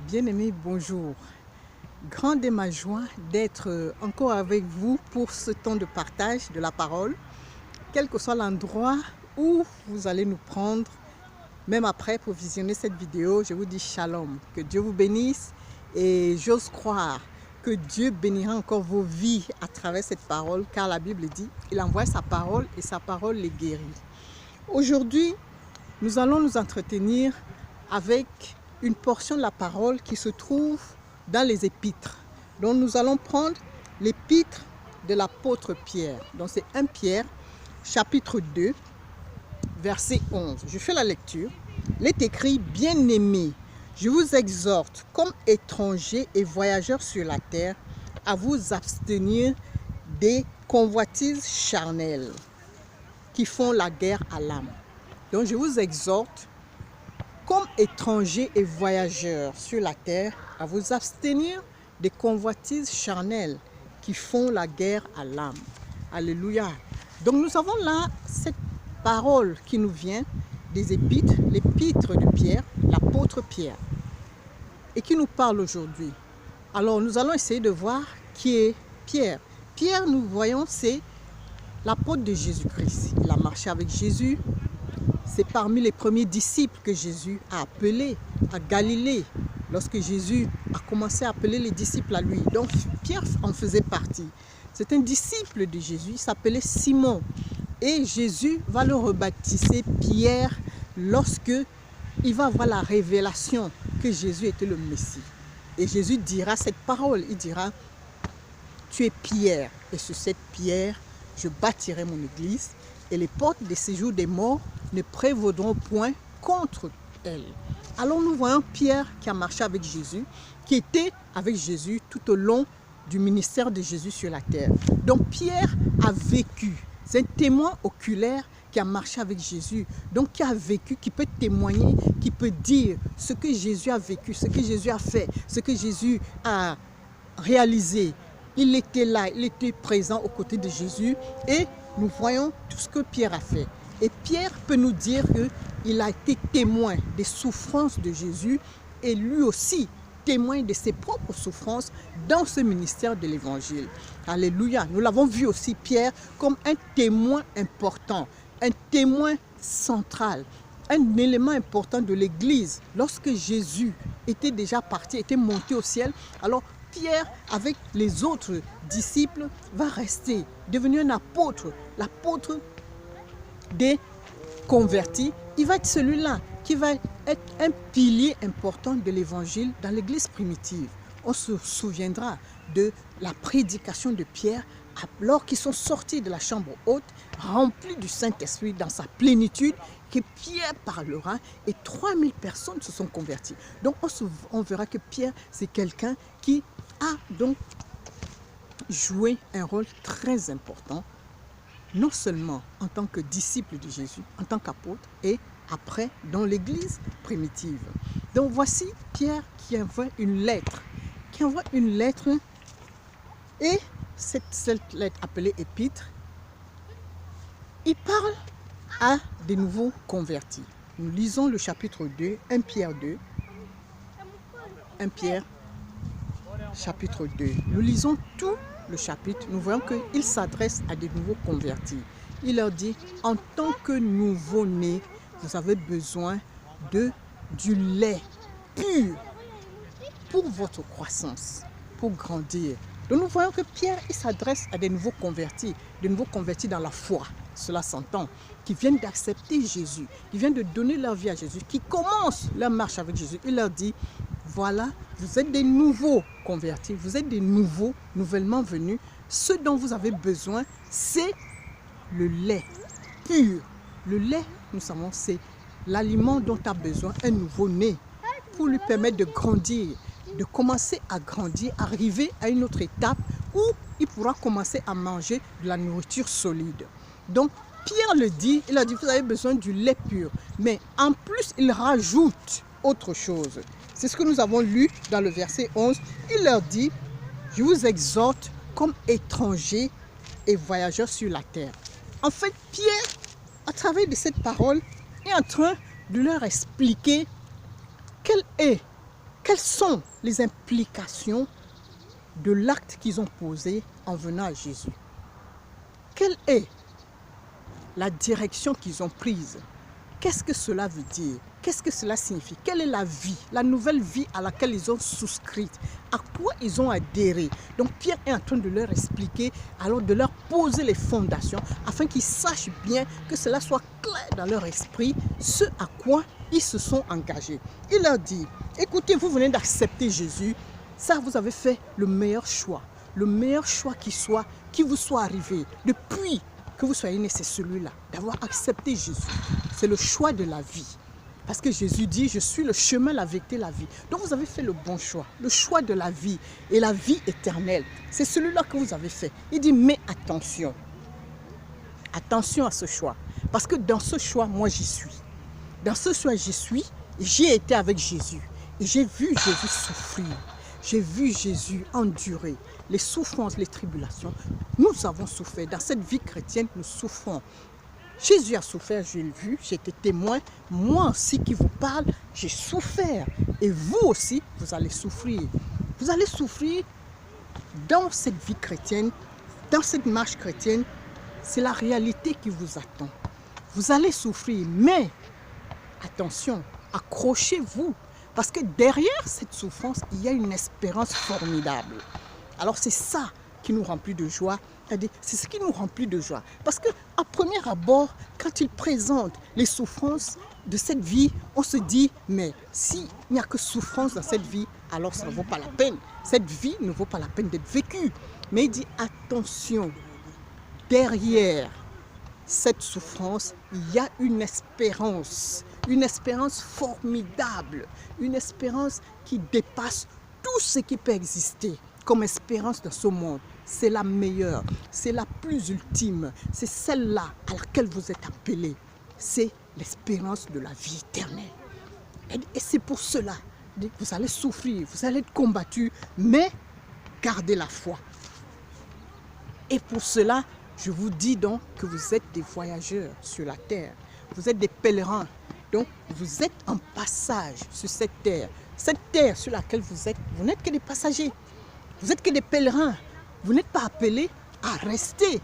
Bien-aimés, bonjour. Grande est ma joie d'être encore avec vous pour ce temps de partage de la parole. Quel que soit l'endroit où vous allez nous prendre, même après pour visionner cette vidéo, je vous dis shalom. Que Dieu vous bénisse et j'ose croire que Dieu bénira encore vos vies à travers cette parole, car la Bible dit qu'il envoie sa parole et sa parole les guérit. Aujourd'hui, nous allons nous entretenir avec une portion de la parole qui se trouve dans les épîtres. Donc nous allons prendre l'épître de l'apôtre Pierre. Donc c'est 1 Pierre, chapitre 2, verset 11. Je fais la lecture. Il est écrit: bien-aimés, je vous exhorte, comme étrangers et voyageurs sur la terre, à vous abstenir des convoitises charnelles qui font la guerre à l'âme. Donc je vous exhorte, comme étrangers et voyageurs sur la terre, à vous abstenir des convoitises charnelles qui font la guerre à l'âme. Alléluia. Donc nous avons là cette parole qui nous vient des épîtres, l'épître de Pierre, l'apôtre Pierre, et qui nous parle aujourd'hui. Alors nous allons essayer de voir qui est Pierre. Pierre, nous voyons, c'est l'apôtre de Jésus-Christ. Il a marché avec Jésus. C'est parmi les premiers disciples que Jésus a appelés à Galilée, lorsque Jésus a commencé à appeler les disciples à lui. Donc Pierre en faisait partie. C'est un disciple de Jésus, il s'appelait Simon. Et Jésus va le rebaptiser Pierre lorsque il va avoir la révélation que Jésus était le Messie. Et Jésus dira cette parole, il dira: tu es Pierre, et sur cette pierre, je bâtirai mon église, et les portes des séjours des morts ne prévaudront point contre elle. Alors nous voyons Pierre qui a marché avec Jésus, qui était avec Jésus tout au long du ministère de Jésus sur la terre. Donc Pierre a vécu, c'est un témoin oculaire qui a marché avec Jésus, donc qui a vécu, qui peut témoigner, qui peut dire ce que Jésus a vécu, ce que Jésus a fait, ce que Jésus a réalisé. Il était là, il était présent aux côtés de Jésus et nous voyons tout ce que Pierre a fait. Et Pierre peut nous dire qu'il a été témoin des souffrances de Jésus et lui aussi témoin de ses propres souffrances dans ce ministère de l'Évangile. Alléluia. Nous l'avons vu aussi, Pierre, comme un témoin important, un témoin central, un élément important de l'Église. Lorsque Jésus était déjà parti, était monté au ciel, alors Pierre, avec les autres disciples, va rester, devenir un apôtre, l'apôtre des convertis. Il va être celui-là qui va être un pilier important de l'évangile dans l'église primitive. On se souviendra de la prédication de Pierre alors qu'ils sont sortis de la chambre haute, remplis du Saint-Esprit dans sa plénitude, que Pierre parlera et 3000 personnes se sont converties. Donc on verra que Pierre, c'est quelqu'un qui a donc joué un rôle très important, non seulement en tant que disciple de Jésus, en tant qu'apôtre, et après dans l'église primitive. Donc voici Pierre qui envoie une lettre, et cette lettre appelée épître, il parle à des nouveaux convertis. Nous lisons le chapitre 2, 1 Pierre 2, 1 Pierre chapitre 2. Nous lisons tout le chapitre, nous voyons qu'il s'adresse à des nouveaux convertis. Il leur dit: en tant que nouveau-né, vous avez besoin du lait pur pour votre croissance, pour grandir. Donc nous voyons que Pierre, il s'adresse à des nouveaux convertis dans la foi, cela s'entend, qui viennent d'accepter Jésus, qui viennent de donner leur vie à Jésus, qui commencent leur marche avec Jésus. Il leur dit: voilà, vous êtes des nouveaux convertis, vous êtes des nouveaux, nouvellement venus. Ce dont vous avez besoin, c'est le lait pur. Le lait, nous savons, c'est l'aliment dont a besoin un nouveau-né pour lui permettre de grandir, de commencer à grandir, arriver à une autre étape où il pourra commencer à manger de la nourriture solide. Donc, Pierre le dit, il a dit: vous avez besoin du lait pur. Mais en plus, il rajoute autre chose. C'est ce que nous avons lu dans le verset 11. Il leur dit: je vous exhorte comme étrangers et voyageurs sur la terre. En fait, Pierre, à travers de cette parole, est en train de leur expliquer quelle est quelles sont les implications de l'acte qu'ils ont posé en venant à Jésus? Quelle est la direction qu'ils ont prise? Qu'est-ce que cela veut dire? Qu'est-ce que cela signifie? Quelle est la vie, la nouvelle vie à laquelle ils ont souscrit? À quoi ils ont adhéré? Donc Pierre est en train de leur expliquer, alors de leur poser les fondations, afin qu'ils sachent bien, que cela soit clair dans leur esprit, ce à quoi ils se sont engagés. Il leur dit, écoutez, vous venez d'accepter Jésus, ça vous avez fait le meilleur choix qui vous soit arrivé depuis que vous soyez né, c'est celui-là, d'avoir accepté Jésus. C'est le choix de la vie. Parce que Jésus dit, je suis le chemin, la vérité, la vie. Donc vous avez fait le bon choix, le choix de la vie et la vie éternelle. C'est celui-là que vous avez fait. Il dit, mais attention, attention à ce choix. Parce que dans ce choix, moi j'y suis. Dans ce choix, j'y suis, et j'y ai été avec Jésus. Et j'ai vu Jésus souffrir. J'ai vu Jésus endurer les souffrances, les tribulations. Nous avons souffert. Dans cette vie chrétienne, nous souffrons. Jésus a souffert, je l'ai vu, j'ai été témoin. Moi aussi qui vous parle, j'ai souffert. Et vous aussi, vous allez souffrir. Vous allez souffrir dans cette vie chrétienne, dans cette marche chrétienne. C'est la réalité qui vous attend. Vous allez souffrir, mais attention, accrochez-vous. Parce que derrière cette souffrance, il y a une espérance formidable. Alors c'est ça qui nous remplit de joie. C'est ce qui nous remplit de joie. Parce qu'à premier abord, quand il présente les souffrances de cette vie, on se dit, mais s'il n'y a que souffrance dans cette vie, alors ça ne vaut pas la peine. Cette vie ne vaut pas la peine d'être vécue. Mais il dit, attention, derrière cette souffrance, il y a une espérance formidable, une espérance qui dépasse tout ce qui peut exister comme espérance dans ce monde. C'est la meilleure, c'est la plus ultime, c'est celle-là à laquelle vous êtes appelés. C'est l'espérance de la vie éternelle. Et c'est pour cela, vous allez souffrir, vous allez être combattus, mais gardez la foi. Et pour cela, je vous dis donc que vous êtes des voyageurs sur la terre. Vous êtes des pèlerins. Donc, vous êtes en passage sur cette terre. Cette terre sur laquelle vous êtes, vous n'êtes que des passagers. Vous n'êtes que des pèlerins. Vous n'êtes pas appelés à rester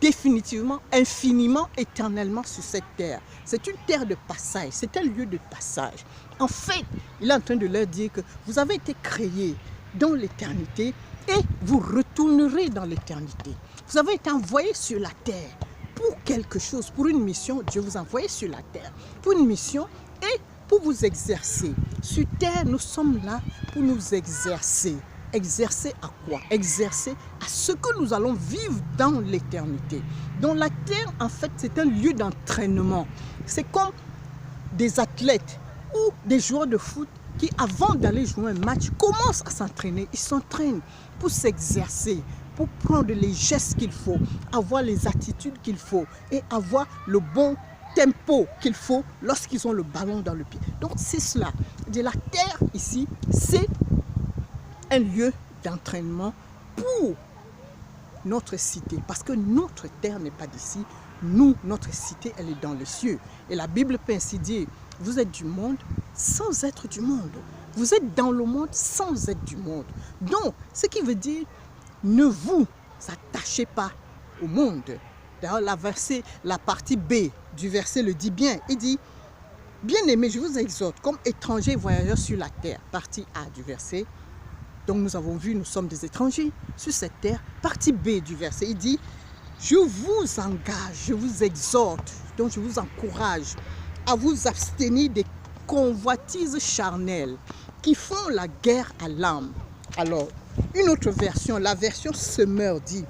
définitivement, infiniment, éternellement sur cette terre. C'est une terre de passage. C'est un lieu de passage. En fait, il est en train de leur dire que vous avez été créés dans l'éternité et vous retournerez dans l'éternité. Vous avez été envoyés sur la terre pour quelque chose, pour une mission. Dieu vous a envoyé sur la terre pour une mission et pour vous exercer. Sur terre, nous sommes là pour nous exercer. Exercer à quoi? Exercer à ce que nous allons vivre dans l'éternité. Donc la terre, en fait, c'est un lieu d'entraînement. C'est comme des athlètes ou des joueurs de foot qui, avant d'aller jouer un match, commencent à s'entraîner. Ils s'entraînent pour s'exercer, pour prendre les gestes qu'il faut, avoir les attitudes qu'il faut et avoir le bon tempo qu'il faut lorsqu'ils ont le ballon dans le pied. Donc c'est cela. De la terre ici, c'est un lieu d'entraînement pour notre cité. Parce que notre terre n'est pas d'ici. Nous, notre cité, elle est dans les cieux. Et la Bible peut ainsi dire, vous êtes du monde sans être du monde. Vous êtes dans le monde sans être du monde. Donc, ce qui veut dire, ne vous attachez pas au monde. D'ailleurs, la partie B du verset le dit bien. Il dit, bien-aimés, je vous exhorte, comme étrangers voyageurs sur la terre. Partie A du verset. Donc nous avons vu, nous sommes des étrangers sur cette terre. Partie B du verset, il dit, je vous engage, je vous exhorte, donc je vous encourage à vous abstenir des convoitises charnelles qui font la guerre à l'âme. Alors, une autre version, la version Semeur dit,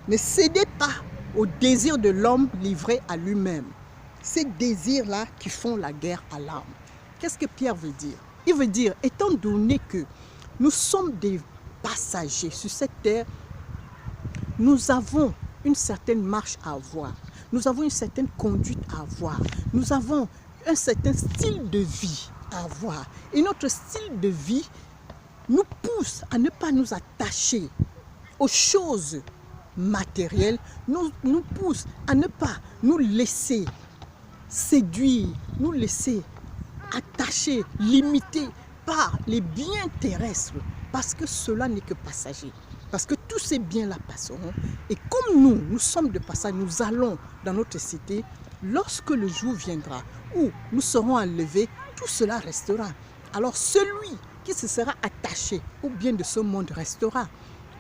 ne cédez pas au désir de l'homme livré à lui-même. Ces désirs-là qui font la guerre à l'âme. Qu'est-ce que Pierre veut dire? Il veut dire, étant donné que nous sommes des passagers sur cette terre, nous avons une certaine marche à avoir. Nous avons une certaine conduite à avoir. Nous avons un certain style de vie à avoir. Et notre style de vie nous pousse à ne pas nous attacher aux choses matérielles, nous pousse à ne pas nous laisser séduire, nous laisser attacher, limiter par les biens terrestres, parce que cela n'est que passager. Parce que tous ces biens-là passeront. Et comme nous sommes de passage, nous allons dans notre cité, lorsque le jour viendra où nous serons enlevés, tout cela restera. Alors celui qui se sera attaché au bien de ce monde restera,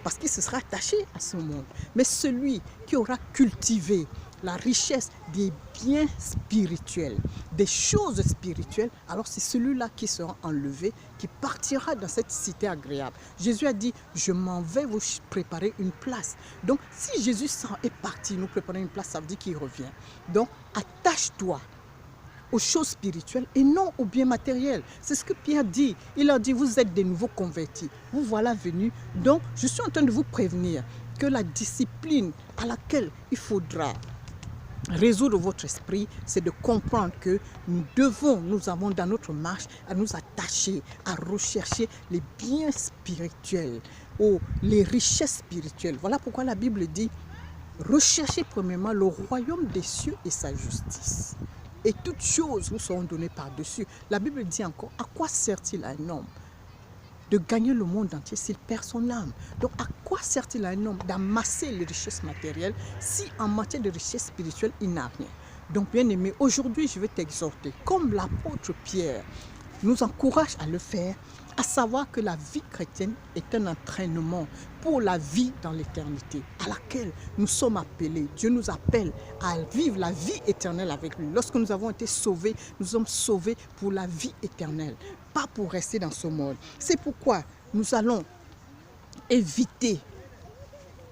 parce qu'il se sera attaché à ce monde. Mais celui qui aura cultivé la richesse des biens spirituels, des choses spirituelles, alors c'est celui-là qui sera enlevé, qui partira dans cette cité agréable. Jésus a dit, je m'en vais vous préparer une place. Donc si Jésus est parti nous préparer une place, ça veut dire qu'il revient. Donc attache-toi aux choses spirituelles et non aux biens matériels. C'est ce que Pierre dit. Il leur dit, vous êtes des nouveaux convertis. Vous voilà venus. Donc, je suis en train de vous prévenir que la discipline à laquelle il faudra résoudre votre esprit, c'est de comprendre que nous avons dans notre marche à nous attacher, à rechercher les biens spirituels, les richesses spirituelles. Voilà pourquoi la Bible dit, recherchez premièrement le royaume des cieux et sa justice. Et toutes choses nous seront données par-dessus. La Bible dit encore, à quoi sert-il à un homme de gagner le monde entier s'il perd son âme? Donc à quoi sert-il à un homme d'amasser les richesses matérielles si en matière de richesse spirituelle, il n'a rien? Donc bien aimé, aujourd'hui je vais t'exhorter, comme l'apôtre Pierre nous encourage à le faire, à savoir que la vie chrétienne est un entraînement pour la vie dans l'éternité, à laquelle nous sommes appelés. Dieu nous appelle à vivre la vie éternelle avec lui. Lorsque nous avons été sauvés, nous sommes sauvés pour la vie éternelle, pas pour rester dans ce monde. C'est pourquoi nous allons éviter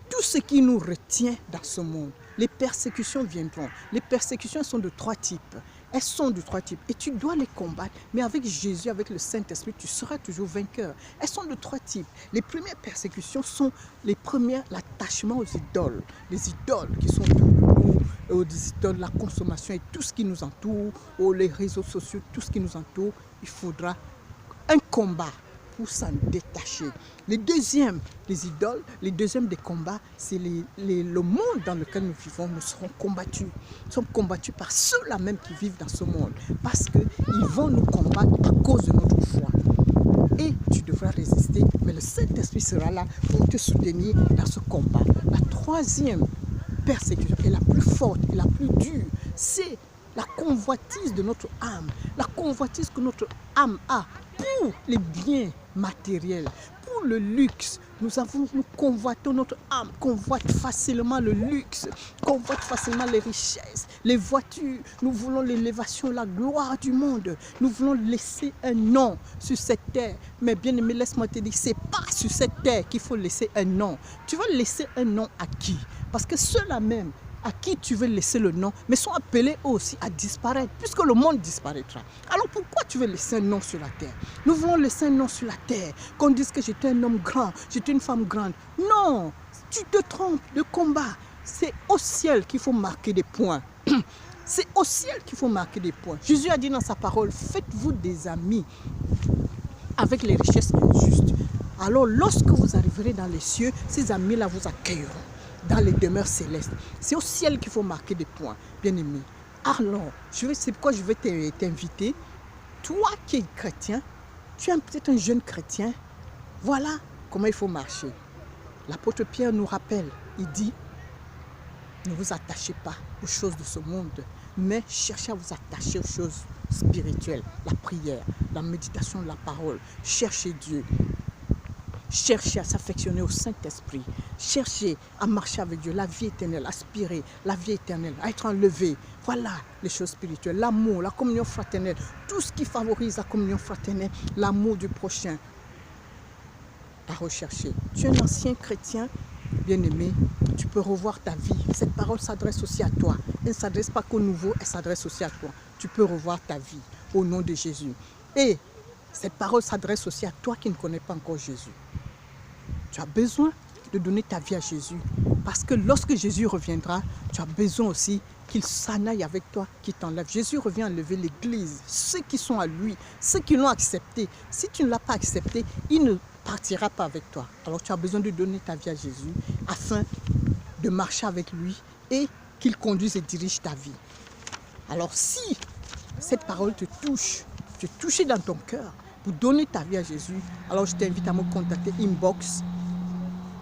tout ce qui nous retient dans ce monde. Les persécutions viendront. Les persécutions sont de trois types. Elles sont de trois types et tu dois les combattre. Mais avec Jésus, avec le Saint-Esprit, tu seras toujours vainqueur. Elles sont de trois types. Les premières persécutions sont les premières, l'attachement aux idoles. Les idoles qui sont autour de nous, des idoles, la consommation et tout ce qui nous entoure, les réseaux sociaux, tout ce qui nous entoure. Il faudra un combat pour s'en détacher. Les deuxièmes, les idoles, les deuxièmes des combats, c'est le monde dans lequel nous vivons. Nous serons combattus. Nous sommes combattus par ceux-là même qui vivent dans ce monde. Parce qu'ils vont nous combattre à cause de notre foi. Et tu devras résister, mais le Saint-Esprit sera là pour te soutenir dans ce combat. La troisième persécution est la plus forte et la plus dure. C'est la convoitise de notre âme. La convoitise que notre âme a pour les biens matériels, pour le luxe. Nous convoitons notre âme, convoite facilement le luxe, convoite facilement les richesses, les voitures. Nous voulons l'élévation, la gloire du monde. Nous voulons laisser un nom sur cette terre. Mais bien aimé, laisse-moi te dire, c'est pas sur cette terre qu'il faut laisser un nom. Tu vas laisser un nom à qui? Parce que ceux-là même à qui tu veux laisser le nom, mais sont appelés aussi à disparaître, puisque le monde disparaîtra. Alors pourquoi tu veux laisser un nom sur la terre? Nous voulons laisser un nom sur la terre, qu'on dise que j'étais un homme grand, j'étais une femme grande. Non, tu te trompes de combat. C'est au ciel qu'il faut marquer des points. C'est au ciel qu'il faut marquer des points. Jésus a dit dans sa parole, faites-vous des amis avec les richesses injustes. Alors lorsque vous arriverez dans les cieux, ces amis-là vous accueilleront dans les demeures célestes. C'est au ciel qu'il faut marquer des points, bien aimé. Alors, c'est pourquoi je vais t'inviter. Toi qui es chrétien, tu es peut-être un jeune chrétien. Voilà comment il faut marcher. L'apôtre Pierre nous rappelle, il dit, ne vous attachez pas aux choses de ce monde, mais cherchez à vous attacher aux choses spirituelles, la prière, la méditation de la parole. Cherchez Dieu. Cherchez à s'affectionner au Saint-Esprit. Cherchez à marcher avec Dieu, la vie éternelle, aspirer la vie éternelle, à être enlevé. Voilà les choses spirituelles, l'amour, la communion fraternelle, tout ce qui favorise la communion fraternelle, l'amour du prochain. À rechercher. Tu es un ancien chrétien, bien-aimé, tu peux revoir ta vie. Cette parole s'adresse aussi à toi. Elle ne s'adresse pas qu'aux nouveaux, elle s'adresse aussi à toi. Tu peux revoir ta vie au nom de Jésus. Et cette parole s'adresse aussi à toi qui ne connais pas encore Jésus. Tu as besoin de donner ta vie à Jésus. Parce que lorsque Jésus reviendra, tu as besoin aussi qu'il s'en aille avec toi, qu'il t'enlève. Jésus revient enlever l'église, ceux qui sont à lui, ceux qui l'ont accepté. Si tu ne l'as pas accepté, il ne partira pas avec toi. Alors tu as besoin de donner ta vie à Jésus afin de marcher avec lui et qu'il conduise et dirige ta vie. Alors si cette parole te touche, tu es touché dans ton cœur, pour donner ta vie à Jésus, alors je t'invite à me contacter inbox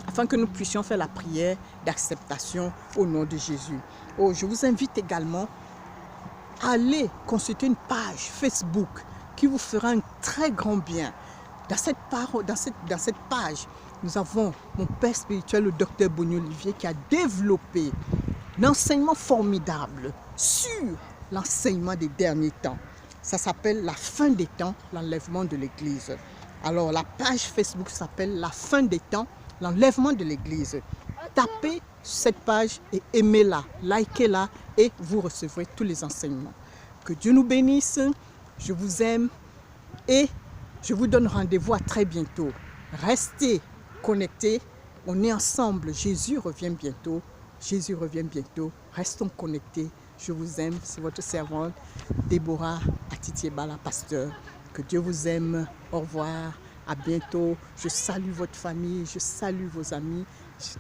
afin que nous puissions faire la prière d'acceptation au nom de Jésus. Oh, je vous invite également à aller consulter une page Facebook qui vous fera un très grand bien. Dans cette page, nous avons mon père spirituel, le docteur Bonnie Olivier, qui a développé un enseignement formidable sur l'enseignement des derniers temps. Ça s'appelle La fin des temps, l'enlèvement de l'Église. Alors la page Facebook s'appelle La fin des temps, l'enlèvement de l'Église. Tapez cette page et aimez-la, likez-la et vous recevrez tous les enseignements. Que Dieu nous bénisse, je vous aime et je vous donne rendez-vous à très bientôt. Restez connectés, on est ensemble, Jésus revient bientôt. Jésus revient bientôt, restons connectés. Je vous aime, c'est votre servante Déborah Atitieba, la pasteur. Que Dieu vous aime, au revoir, à bientôt. Je salue votre famille, je salue vos amis. Je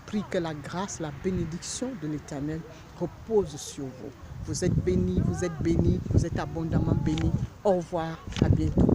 prie que la grâce, la bénédiction de l'Éternel repose sur vous. Vous êtes bénis, vous êtes abondamment bénis. Au revoir, à bientôt.